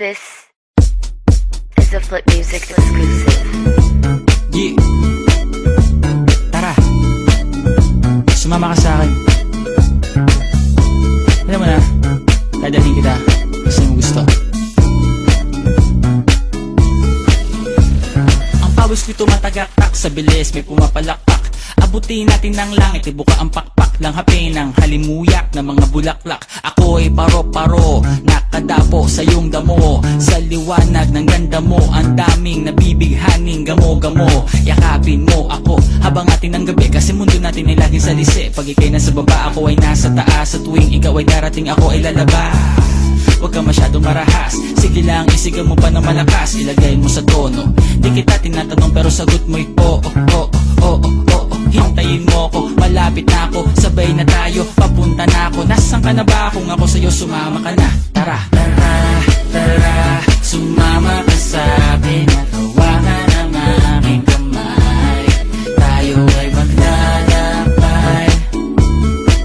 This is a Flip Music exclusive. Yeah. Tara, sumama ka sa akin. Alam mo na, dadalhin kita kasi mo gusto. Ang pawis ko'y tumatagaktak sa bilis, may pumapalakpak. Abutin natin ng langit, ibuka ang pakpak lang hapin ng halimuyak na mga bulaklak. Ako'y paro-paro, nakadapo sa iyong damo. Sa liwanag ng ganda mo, ang daming nabibighaning gamo-gamo. Yakapin mo ako habang atin ng gabi, kasi mundo natin ay laging salisi. Pag ikay nasa baba, ako ay nasa taas. Sa tuwing ikaw ay darating, ako ay lalabas. Huwag ka masyadong marahas, sige lang isigaw mo pa ng malakas. Ilagay mo sa tono, di kita tinatanong pero sagot mo'y oo, oo, oo, oo. Hintayin mo ko, malapit na ako, sabay na tayo, papunta na ako. Nasaan ka na ba? Kung ako sa'yo, sumama ka na. Tara, tara, tara, sumama ka sa'kin at hawakan ang aking kamay. Tayo ay maglalakbay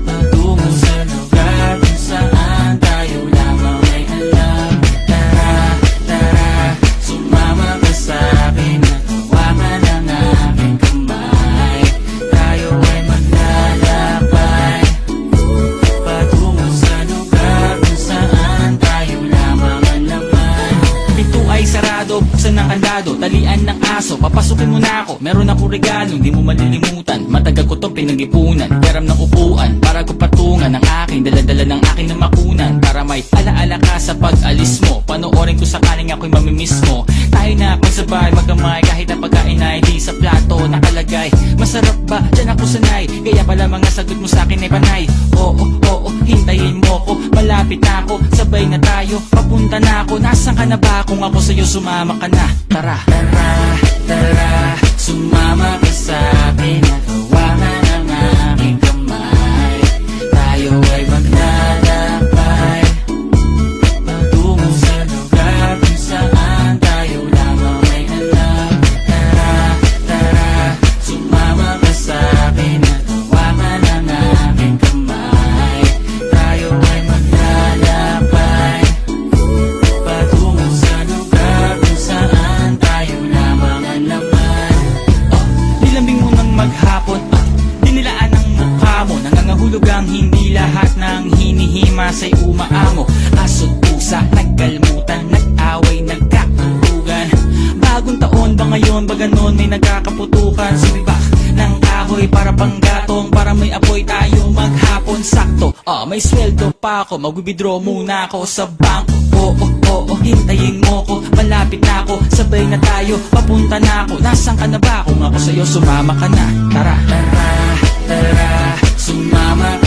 patungo sa lugar kung saan tayo lamang ay alam. Tara, tara, sumama ka sa'kin at hawakan ang aking kamay. Tayo ay maglalakbay patungo sa lugar kung saan tayo lamang ang laman. Pinto ay sarado, buksan ng kandado, talian ng aso, papasukin mo na ako. Meron akong regalong di mo malilimutan. Matagal ko tong pinag-ipunan, peram ng upuan para ko patungan ang aking daladala ng aking namakunan. Para may alaala ka sa pag-alis mo, panoorin ko sakaling ako'y mamimiss mo. Tayo na pagsabay magkamay, kahit ang pagkain ay di sa plato nakalagay. Masarap ba? Diyan ako sanay, kaya pala mga sagot mo sa akin ay panay. Oo, oo, hintayin mo ko, malapit na ako, sabay na tayo, papunta na ako. Nasaan ka na ba? Kung ako sa'yo, sumama ka na. Tara, tara, tara, sumama ka sa'kin at hawakan ang aking kamay. Tayo ay maglalakbay patungo sa lugar kung saan tayo lamang ay alam. Tara, tara, sumama ka sa'kin at hawakan ang aking kamay. Tayo ay maglalakbay patungo sa lugar kung saan tayo lamang ang laman. Nilambing mo ng maghapon at dinilaan ang mukha mo. Nangangahulog ang hindi lahat ng hinihima sa'y umaamo. Aso't pusa, nagkalmutan, nag-away, nagkakulugan. Bagong taon ba ngayon, ba ganon may nagkakaputukan? Sumibak ng kahoy para panggatong, para may apoy tayo maghapon. Sakto, may sweldo pa ako, mag-withdraw muna ako sa bangko. Oo, oo, hintayin mo ko, malapit na ako, sabay na tayo, papunta na ako. Nasaan ka na ba? Kung ako sa'yo, sumama ka na. Tara, tara, tara, sumama ka